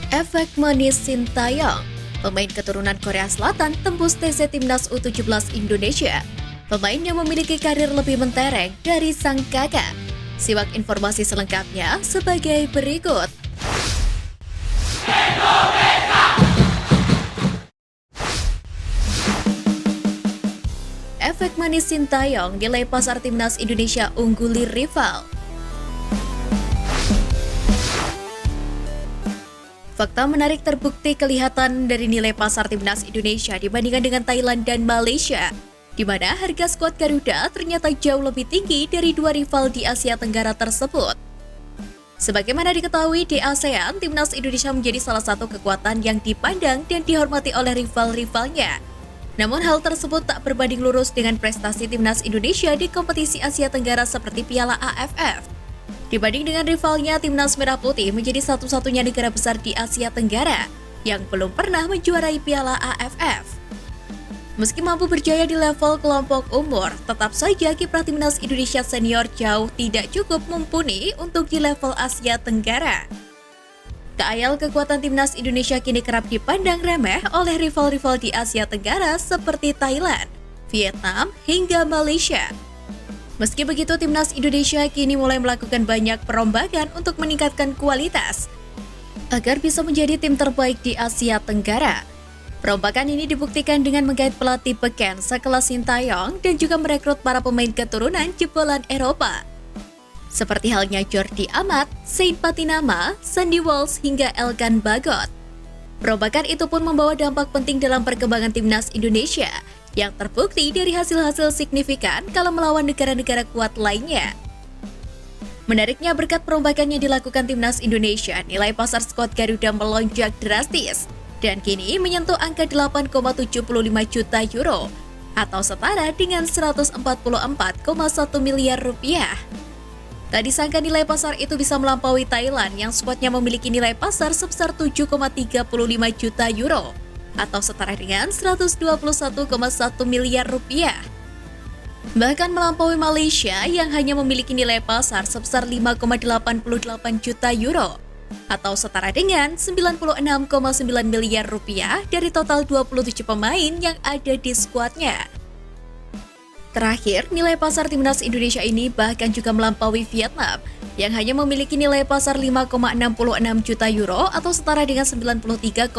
Efek manis Sintayong, pemain keturunan Korea Selatan tembus TC Timnas U17 Indonesia. Pemain yang memiliki karir lebih mentereng dari sang kakak. Simak informasi selengkapnya sebagai berikut. Efek manis Sintayong, nilai pasar Timnas Indonesia ungguli rival. Fakta menarik terbukti kelihatan dari nilai pasar Timnas Indonesia dibandingkan dengan Thailand dan Malaysia, di mana harga skuad Garuda ternyata jauh lebih tinggi dari dua rival di Asia Tenggara tersebut. Sebagaimana diketahui di ASEAN, Timnas Indonesia menjadi salah satu kekuatan yang dipandang dan dihormati oleh rival-rivalnya. Namun hal tersebut tak berbanding lurus dengan prestasi Timnas Indonesia di kompetisi Asia Tenggara seperti Piala AFF. Dibanding dengan rivalnya, Timnas Merah Putih menjadi satu-satunya negara besar di Asia Tenggara yang belum pernah menjuarai Piala AFF. Meski mampu berjaya di level kelompok umur, tetap saja kiprah Timnas Indonesia senior jauh tidak cukup mumpuni untuk di level Asia Tenggara. Tak ayal kekuatan Timnas Indonesia kini kerap dipandang remeh oleh rival-rival di Asia Tenggara seperti Thailand, Vietnam, hingga Malaysia. Meski begitu, Timnas Indonesia kini mulai melakukan banyak perombakan untuk meningkatkan kualitas agar bisa menjadi tim terbaik di Asia Tenggara. Perombakan ini dibuktikan dengan menggait pelatih beken sekelas Sintayong dan juga merekrut para pemain keturunan jebolan Eropa, seperti halnya Jordi Amat, Saint Patinama, Sandy Walsh, hingga Elkan Bagot. Perombakan itu pun membawa dampak penting dalam perkembangan Timnas Indonesia, yang terbukti dari hasil-hasil signifikan kalau melawan negara-negara kuat lainnya. Menariknya, berkat perombakan yang dilakukan Timnas Indonesia, nilai pasar skuad Garuda melonjak drastis dan kini menyentuh angka 8,75 juta euro atau setara dengan 144,1 miliar rupiah. Tak disangka nilai pasar itu bisa melampaui Thailand yang skuadnya memiliki nilai pasar sebesar 7,35 juta euro atau setara dengan 121,1 miliar rupiah. Bahkan melampaui Malaysia yang hanya memiliki nilai pasar sebesar 5,88 juta euro atau setara dengan 96,9 miliar rupiah dari total 27 pemain yang ada di skuadnya. Terakhir, nilai pasar Timnas Indonesia ini bahkan juga melampaui Vietnam yang hanya memiliki nilai pasar 5,66 juta euro atau setara dengan 93,2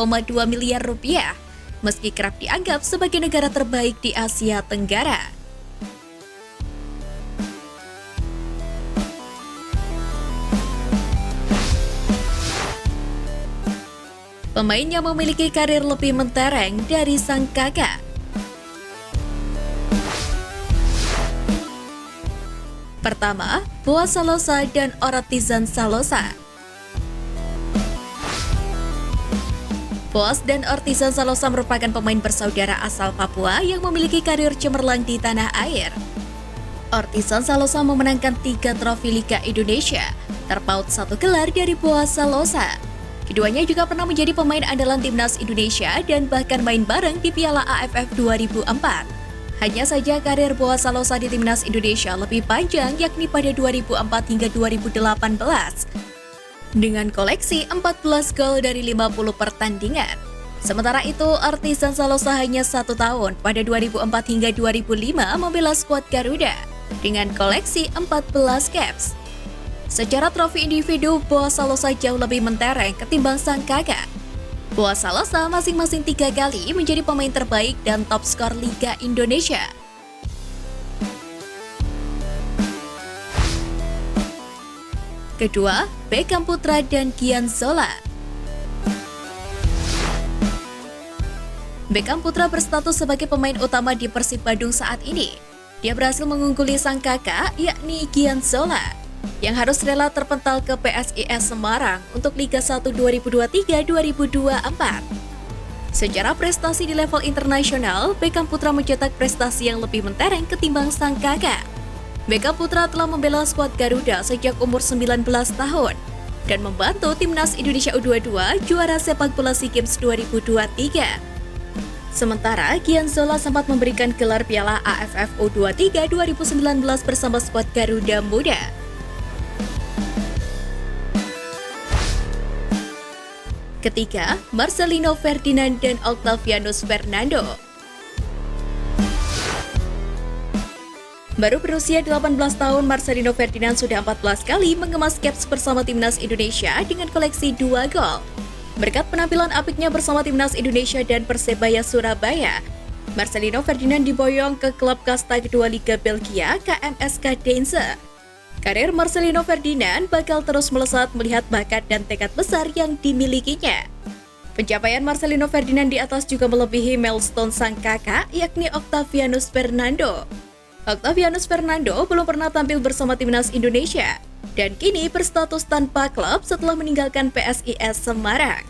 miliar rupiah, meski kerap dianggap sebagai negara terbaik di Asia Tenggara. Pemain yang memiliki karir lebih mentereng dari sang kakak. Pertama, Boaz Salosa dan Oratizan Salosa. Boaz dan Oratizan Salosa merupakan pemain bersaudara asal Papua yang memiliki karir cemerlang di tanah air. Oratizan Salosa memenangkan 3 trofi Liga Indonesia, terpaut 1 gelar dari Boaz Salosa. Keduanya juga pernah menjadi pemain andalan Timnas Indonesia dan bahkan main bareng di Piala AFF 2004. Hanya saja karir Boaz Salosa di Timnas Indonesia lebih panjang, yakni pada 2004 hingga 2018. Dengan koleksi 14 gol dari 50 pertandingan. Sementara itu, Oratizan Salosa hanya 1 tahun pada 2004 hingga 2005 membela skuad Garuda dengan koleksi 14 caps. Secara trofi individu, Boaz Salosa jauh lebih mentereng ketimbang sang kakak. Boaz Salosa masing-masing 3 kali menjadi pemain terbaik dan top skor Liga Indonesia. Kedua, Beckham Putra dan Gian Zola. Beckham Putra berstatus sebagai pemain utama di Persib Bandung saat ini. Dia berhasil mengungguli sang kakak, yakni Gian Zola, yang harus rela terpental ke PSIS Semarang untuk Liga 1 2023-2024. Secara prestasi di level internasional, Beckham Putra mencetak prestasi yang lebih mentereng ketimbang sang kakak. Beckham Putra telah membela skuad Garuda sejak umur 19 tahun dan membantu Timnas Indonesia U22 juara sepak bola SEA Games 2023. Sementara, Gian Zola sempat memberikan gelar Piala AFF U23 2019 bersama skuad Garuda Muda. Ketiga, Marcelino Ferdinand dan Octavianus Fernando. Baru berusia 18 tahun, Marcelino Ferdinand sudah 14 kali mengemas caps bersama timnas Indonesia dengan koleksi 2 gol. Berkat penampilan apiknya bersama timnas Indonesia dan Persebaya Surabaya, Marcelino Ferdinand diboyong ke klub kasta kedua Liga Belgia, KMSK Deinze. Karir Marcelino Ferdinand bakal terus melesat melihat bakat dan tekad besar yang dimilikinya. Pencapaian Marcelino Ferdinand di atas juga melebihi milestone sang kakak, yakni Octavianus Fernando. Octavianus Fernando belum pernah tampil bersama timnas Indonesia dan kini berstatus tanpa klub setelah meninggalkan PSIS Semarang.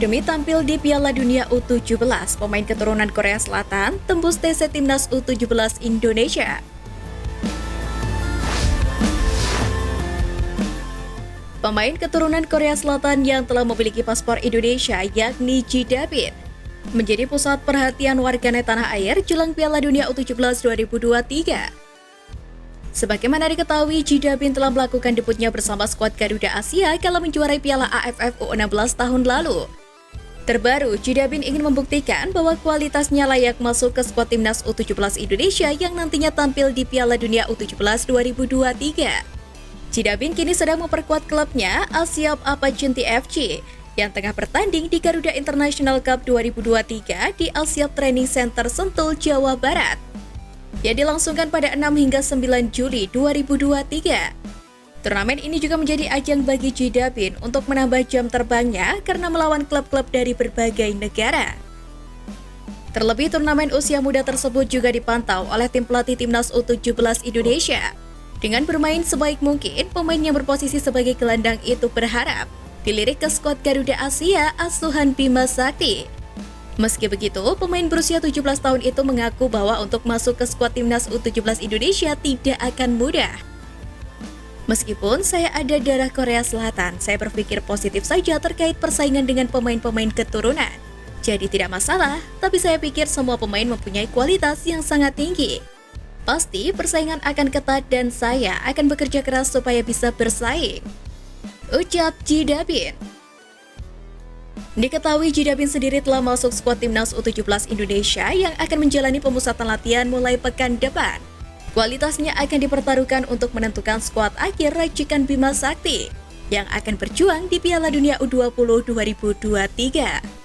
Demi tampil di Piala Dunia U17, pemain keturunan Korea Selatan tembus TC Timnas U17 Indonesia. Pemain keturunan Korea Selatan yang telah memiliki paspor Indonesia yakni Ji Da-bin menjadi pusat perhatian warganet tanah air jelang Piala Dunia U17 2023. Sebagaimana diketahui, Ji Da-bin telah melakukan debutnya bersama skuad Garuda Asia kala menjuarai Piala AFF U16 tahun lalu. Terbaru, Ji Da-bin ingin membuktikan bahwa kualitasnya layak masuk ke skuad timnas U17 Indonesia yang nantinya tampil di Piala Dunia U17 2023. Ji Da-bin kini sedang memperkuat klubnya Asiop Apacenti FC yang tengah bertanding di Garuda International Cup 2023 di Asiop Training Center Sentul, Jawa Barat, yang dilangsungkan pada 6 hingga 9 Juli 2023. Turnamen ini juga menjadi ajang bagi Ji Da-bin untuk menambah jam terbangnya karena melawan klub-klub dari berbagai negara. Terlebih turnamen usia muda tersebut juga dipantau oleh tim pelatih timnas U17 Indonesia. Dengan bermain sebaik mungkin, pemain yang berposisi sebagai gelandang itu berharap dilirik ke skuad Garuda Asia asuhan Bima Sakti. Meski begitu, pemain berusia 17 tahun itu mengaku bahwa untuk masuk ke skuad timnas U17 Indonesia tidak akan mudah. Meskipun saya ada darah Korea Selatan, saya berpikir positif saja terkait persaingan dengan pemain-pemain keturunan. Jadi tidak masalah, tapi saya pikir semua pemain mempunyai kualitas yang sangat tinggi. Pasti persaingan akan ketat dan saya akan bekerja keras supaya bisa bersaing, ucap Ji Da-bin. Diketahui Ji Da-bin sendiri telah masuk skuad timnas U17 Indonesia yang akan menjalani pemusatan latihan mulai pekan depan. Kualitasnya akan dipertaruhkan untuk menentukan skuad akhir racikan Bima Sakti yang akan berjuang di Piala Dunia U20 2023.